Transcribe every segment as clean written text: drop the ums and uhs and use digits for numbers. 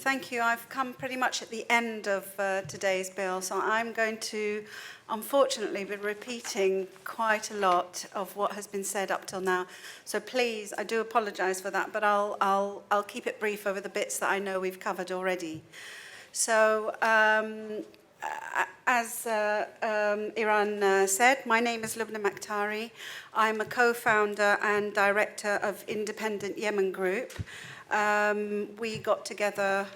Thank you. I've come pretty much at the end of today's bill, so I'm going to, unfortunately, be repeating quite a lot of what has been said up till now. So please, I do apologise for that, but I'll keep it brief over the bits that I know we've covered already. So, as Iran said, my name is Lubna Naktari. I'm a co-founder and director of Independent Yemen Group. We got together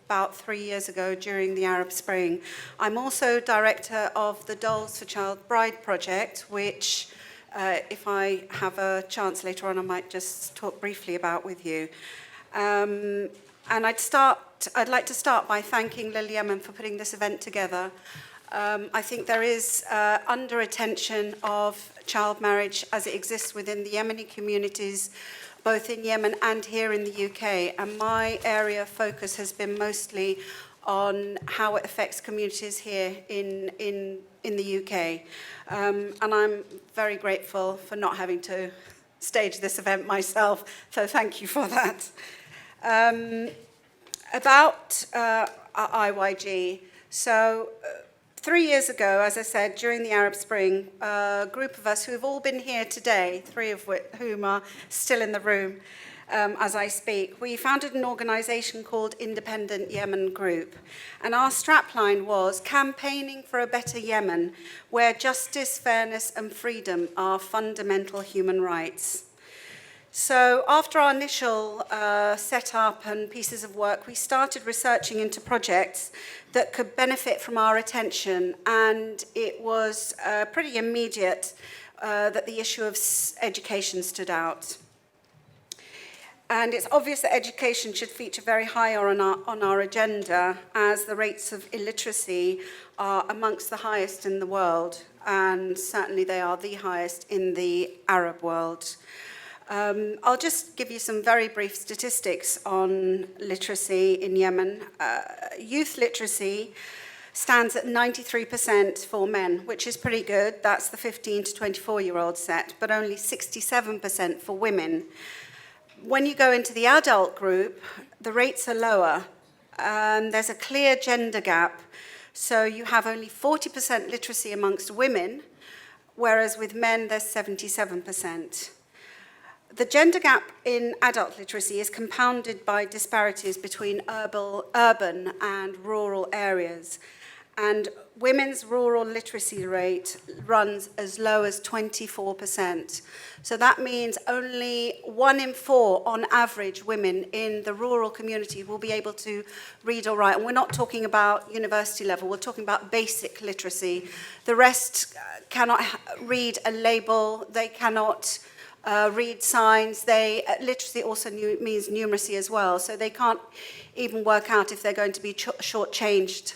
about 3 years ago during the Arab Spring. I'm also director of the Dolls for Child Bride project, which, if I have a chance later on, I might just talk briefly about with you. And I'd like to start by thanking LilYemen for putting this event together. I think there is under-attention of child marriage as it exists within the Yemeni communities, both in Yemen and here in the UK. And my area of focus has been mostly on how it affects communities here in the UK. And I'm very grateful for not having to stage this event myself, so thank you for that. About IYG, so 3 years ago, as I said, during the Arab Spring, a group of us who have all been here today, 3 of whom are still in the room as I speak, we founded an organisation called Independent Yemen Group. And our strapline was campaigning for a better Yemen, where justice, fairness and freedom are fundamental human rights. So after our initial setup and pieces of work, we started researching into projects that could benefit from our attention, and it was pretty immediate that the issue of education stood out. And it's obvious that education should feature very high on our agenda, as the rates of illiteracy are amongst the highest in the world, and certainly they are the highest in the Arab world. I'll just give you some very brief statistics on literacy in Yemen. Youth literacy stands at 93% for men, which is pretty good. That's the 15 to 24-year-old set, but only 67% for women. When you go into the adult group, the rates are lower. There's a clear gender gap. So you have only 40% literacy amongst women, whereas with men, there's 77%. The gender gap in adult literacy is compounded by disparities between urban and rural areas. And women's rural literacy rate runs as low as 24%. So that means only 1 in 4, on average, women in the rural community will be able to read or write. And we're not talking about university level, we're talking about basic literacy. The rest cannot read a label, they cannot read signs. Literacy also means numeracy as well, so they can't even work out if they're going to be shortchanged.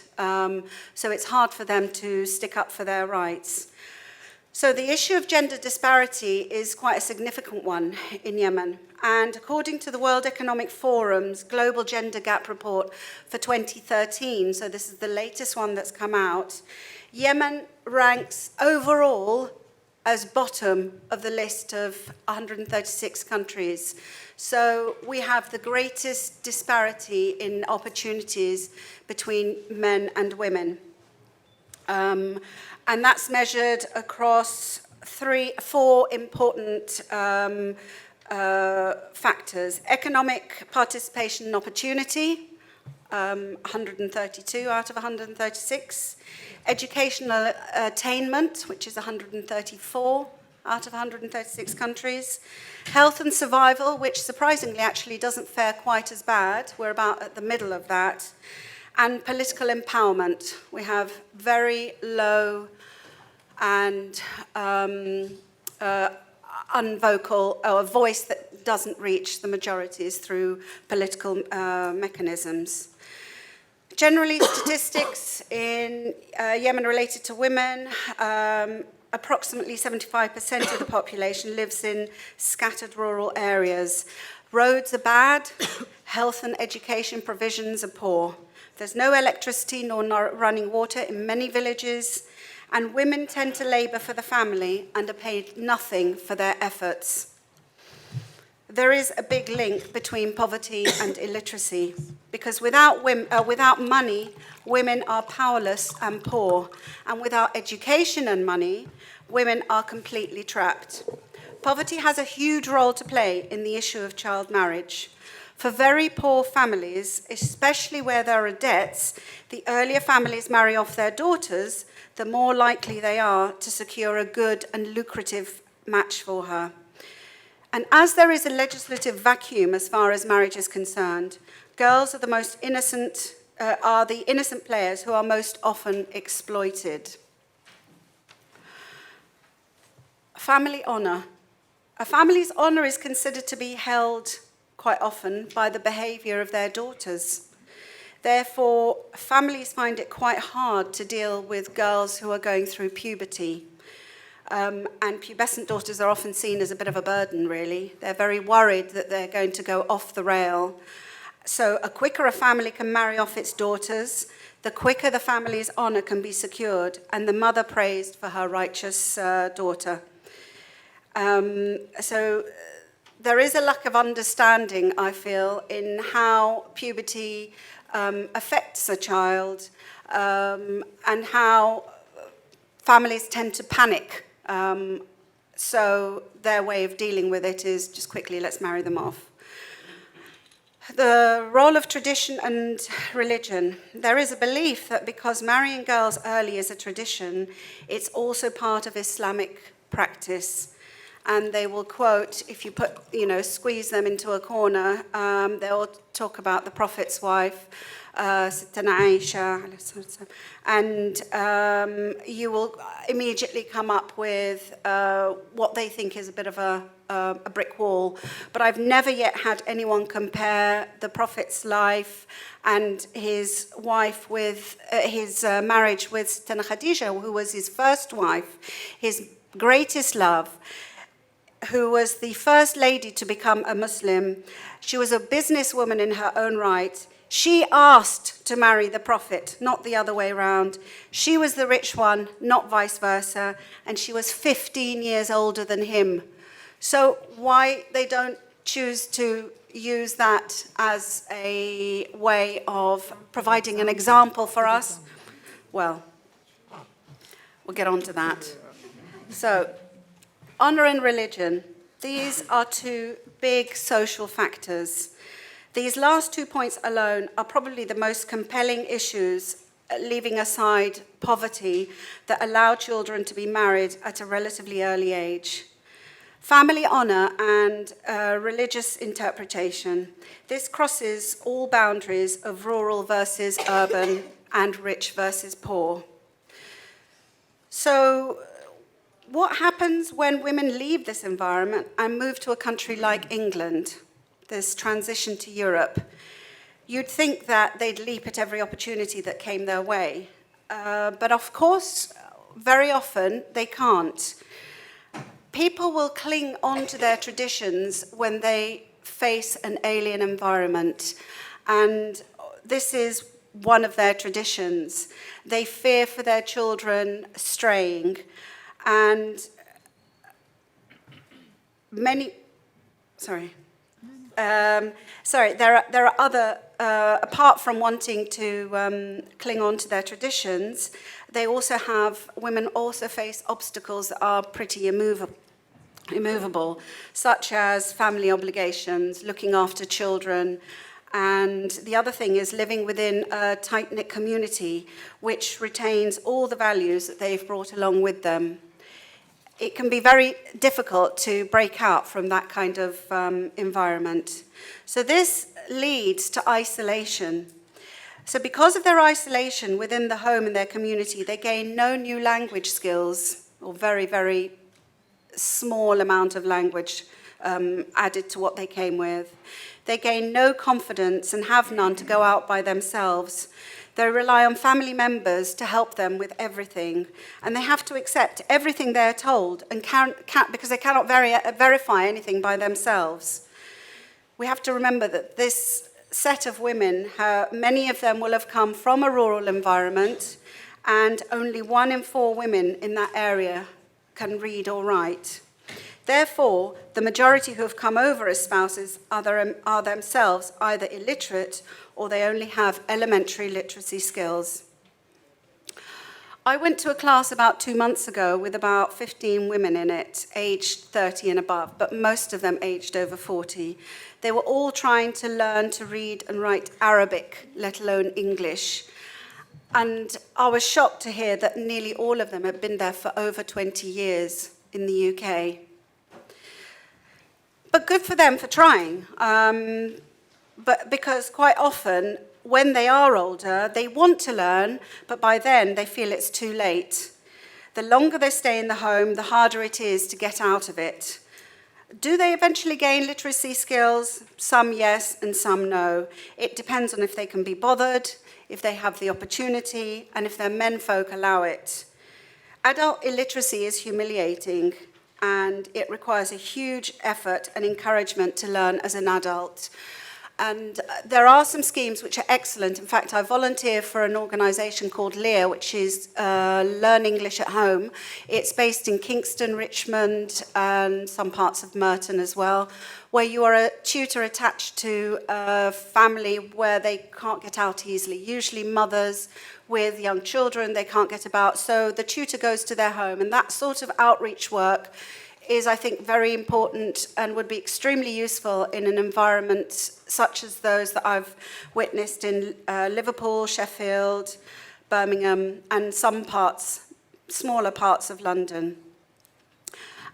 So it's hard for them to stick up for their rights. So the issue of gender disparity is quite a significant one in Yemen. And according to the World Economic Forum's Global Gender Gap Report for 2013, so this is the latest one that's come out, Yemen ranks overall as bottom of the list of 136 countries. So we have the greatest disparity in opportunities between men and women. And that's measured across 4 important factors. Economic participation and opportunity, 132 out of 136. Educational attainment, which is 134 out of 136 countries. Health and survival, which surprisingly actually doesn't fare quite as bad. We're about at the middle of that. And political empowerment. We have very low and unvocal, or a voice that doesn't reach the majorities through political mechanisms. Generally, statistics in Yemen related to women, approximately 75% of the population lives in scattered rural areas. Roads are bad, health and education provisions are poor. There's no electricity nor running water in many villages, and women tend to labour for the family and are paid nothing for their efforts. there is a big link between poverty and illiteracy, because without money, women are powerless and poor, and without education and money, women are completely trapped. Poverty has a huge role to play in the issue of child marriage. For very poor families, especially where there are debts, the earlier families marry off their daughters, the more likely they are to secure a good and lucrative match for her. And as there is a legislative vacuum as far as marriage is concerned, girls are the innocent players who are most often exploited. Family honor. A family's honor is considered to be held quite often by the behavior of their daughters. Therefore, families find it quite hard to deal with girls who are going through puberty. And pubescent daughters are often seen as a bit of a burden, really. They're very worried that they're going to go off the rail. So the quicker a family can marry off its daughters, the quicker the family's honor can be secured and the mother praised for her righteous daughter. So there is a lack of understanding, I feel, in how puberty affects a child and how families tend to panic. So their way of dealing with it is just quickly, let's marry them off. The role of tradition and religion. There is a belief that because marrying girls early is a tradition, it's also part of Islamic practice. And they will quote, if you squeeze them into a corner, they'll talk about the Prophet's wife, Sittana Aisha, and you will immediately come up with what they think is a bit of a brick wall. But I've never yet had anyone compare the Prophet's life and his wife with his marriage with Sittana Khadija, who was his first wife, his greatest love, who was the first lady to become a Muslim. She was a businesswoman in her own right. She asked to marry the Prophet, not the other way around. She was the rich one, not vice versa, and she was 15 years older than him. So why they don't choose to use that as a way of providing an example for us? Well, we'll get on to that. So, honor and religion. These are two big social factors. These last 2 points alone are probably the most compelling issues, leaving aside poverty, that allow children to be married at a relatively early age. Family honor and religious interpretation. This crosses all boundaries of rural versus urban and rich versus poor. So, what happens when women leave this environment and move to a country like England, this transition to Europe? You'd think that they'd leap at every opportunity that came their way. But of course, very often they can't. People will cling on to their traditions when they face an alien environment. And this is one of their traditions. They fear for their children straying. And there are other, apart from wanting to cling on to their traditions, women also face obstacles that are pretty immovable, such as family obligations, looking after children, and the other thing is living within a tight-knit community which retains all the values that they've brought along with them. It can be very difficult to break out from that kind of environment. So this leads to isolation. So because of their isolation within the home and their community, they gain no new language skills, or very, very small amount of language added to what they came with. They gain no confidence and have none to go out by themselves. They rely on family members to help them with everything, and they have to accept everything they're told and because they cannot verify anything by themselves. We have to remember that this set of women, many of them will have come from a rural environment, and only 1 in 4 women in that area can read or write. Therefore, the majority who have come over as spouses are themselves either illiterate or they only have elementary literacy skills. I went to a class about 2 months ago with about 15 women in it, aged 30 and above, but most of them aged over 40. They were all trying to learn to read and write Arabic, let alone English. And I was shocked to hear that nearly all of them had been there for over 20 years in the UK. But good for them for trying, but because quite often, when they are older, they want to learn, but by then they feel it's too late. The longer they stay in the home, the harder it is to get out of it. Do they eventually gain literacy skills? Some yes and some no. It depends on if they can be bothered, if they have the opportunity, and if their menfolk allow it. Adult illiteracy is humiliating, and it requires a huge effort and encouragement to learn as an adult. And there are some schemes which are excellent. In fact, I volunteer for an organisation called LilYemen, which is Learn English at Home. It's based in Kingston, Richmond, and some parts of Merton as well, where you are a tutor attached to a family where they can't get out easily, usually mothers with young children, they can't get about. So the tutor goes to their home, and that sort of outreach work is, I think, very important and would be extremely useful in an environment such as those that I've witnessed in Liverpool, Sheffield, Birmingham, and some parts, smaller parts of London.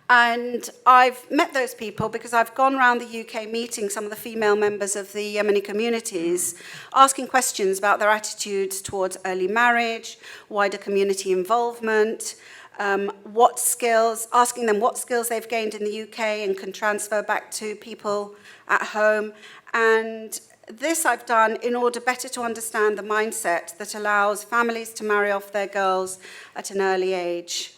And I've met those people because I've gone around the UK meeting some of the female members of the Yemeni communities, asking questions about their attitudes towards early marriage, wider community involvement, asking them what skills they've gained in the UK and can transfer back to people at home. And this I've done in order better to understand the mindset that allows families to marry off their girls at an early age.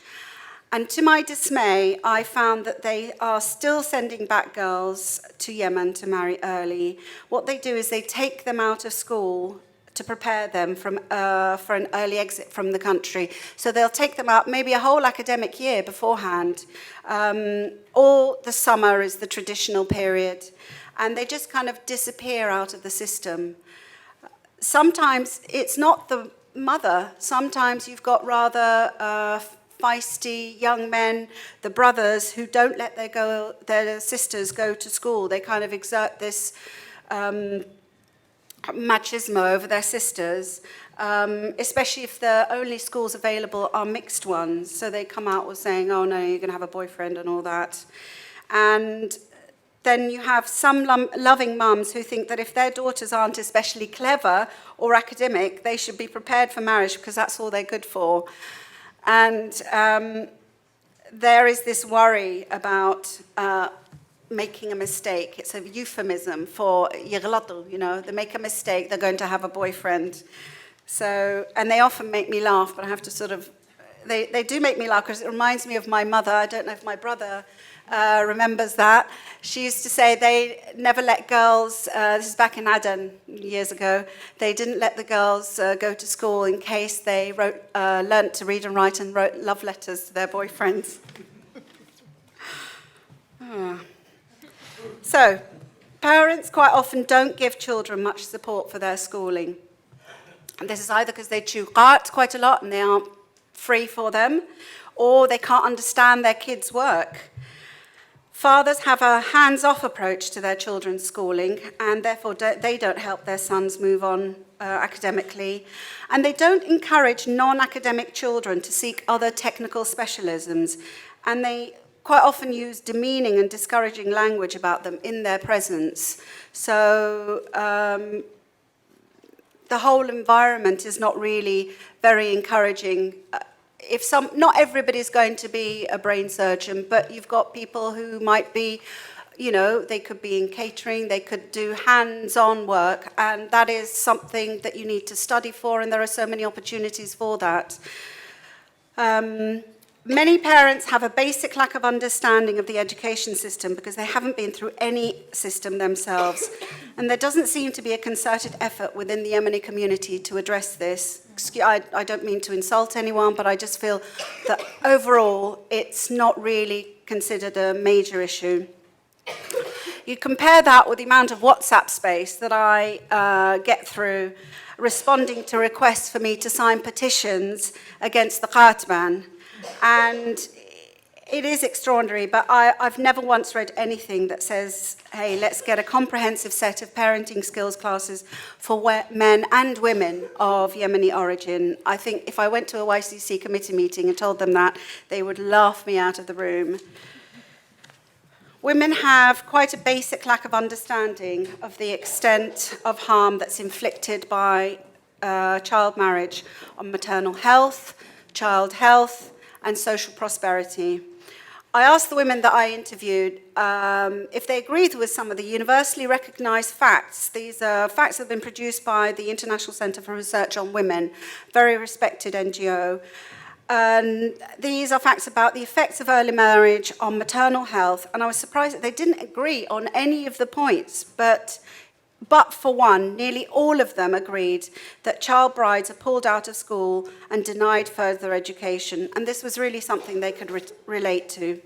And to my dismay, I found that they are still sending back girls to Yemen to marry early. What they do is they take them out of school to prepare them for an early exit from the country. So they'll take them out maybe a whole academic year beforehand, or the summer is the traditional period, and they just kind of disappear out of the system. Sometimes it's not the mother. Sometimes you've got rather feisty young men, the brothers, who don't let their sisters go to school. They kind of exert this machismo over their sisters, especially if the only schools available are mixed ones. So they come out with saying, oh no, you're going to have a boyfriend and all that. And then you have some loving mums who think that if their daughters aren't especially clever or academic, they should be prepared for marriage because that's all they're good for. And there is this worry about making a mistake. It's a euphemism for يغلطوا, they make a mistake, they're going to have a boyfriend. So, and they often make me laugh, but I have to sort of, they do make me laugh because it reminds me of my mother. I don't know if my brother remembers that. She used to say they never let girls, this is back in Aden years ago, they didn't let the girls go to school in case they learnt to read and write and wrote love letters to their boyfriends. So, parents quite often don't give children much support for their schooling. And this is either because they chew qat quite a lot and they aren't free for them, or they can't understand their kids' work. Fathers have a hands-off approach to their children's schooling, and therefore they don't help their sons move on academically. And they don't encourage non-academic children to seek other technical specialisms, and they quite often use demeaning and discouraging language about them in their presence. So the whole environment is not really very encouraging. Not everybody's going to be a brain surgeon, but you've got people who might be, they could be in catering, they could do hands-on work, and that is something that you need to study for, and there are so many opportunities for that. Many parents have a basic lack of understanding of the education system because they haven't been through any system themselves. And there doesn't seem to be a concerted effort within the Yemeni community to address this. I don't mean to insult anyone, but I just feel that overall it's not really considered a major issue. You compare that with the amount of WhatsApp space that I get through responding to requests for me to sign petitions against the Qat ban. And it is extraordinary, but I've never once read anything that says, hey, let's get a comprehensive set of parenting skills classes for men and women of Yemeni origin. I think if I went to a YCC committee meeting and told them that, they would laugh me out of the room. Women have quite a basic lack of understanding of the extent of harm that's inflicted by child marriage on maternal health, child health, and social prosperity. I asked the women that I interviewed if they agreed with some of the universally recognized facts. These are facts that have been produced by the International Centre for Research on Women, very respected NGO. And these are facts about the effects of early marriage on maternal health. And I was surprised that they didn't agree on any of the points, but for one, nearly all of them agreed that child brides are pulled out of school and denied further education, and this was really something they could relate to.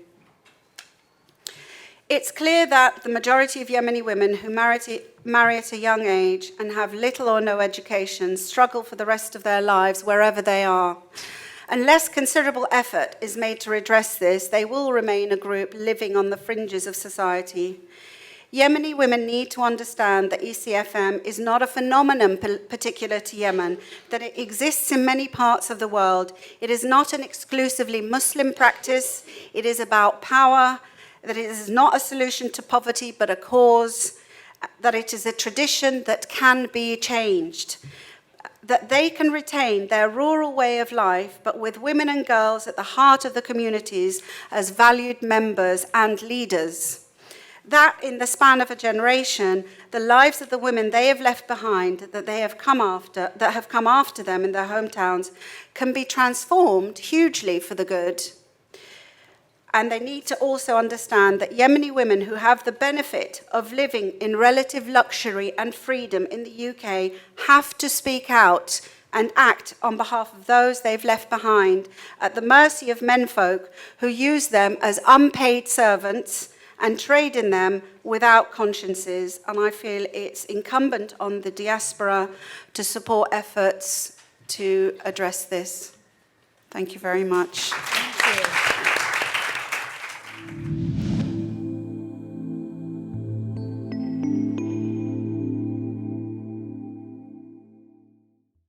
It's clear that the majority of Yemeni women who marry at a young age and have little or no education struggle for the rest of their lives wherever they are. Unless considerable effort is made to redress this, they will remain a group living on the fringes of society. Yemeni women need to understand that ECFM is not a phenomenon particular to Yemen, that it exists in many parts of the world. It is not an exclusively Muslim practice. It is about power, that it is not a solution to poverty, but a cause, that it is a tradition that can be changed, that they can retain their rural way of life, but with women and girls at the heart of the communities as valued members and leaders. That in the span of a generation, the lives of the women they have left behind, that have come after them in their hometowns, can be transformed hugely for the good. And they need to also understand that Yemeni women who have the benefit of living in relative luxury and freedom in the UK have to speak out and act on behalf of those they've left behind, at the mercy of menfolk who use them as unpaid servants and trade in them without consciences. And I feel it's incumbent on the diaspora to support efforts to address this. Thank you very much.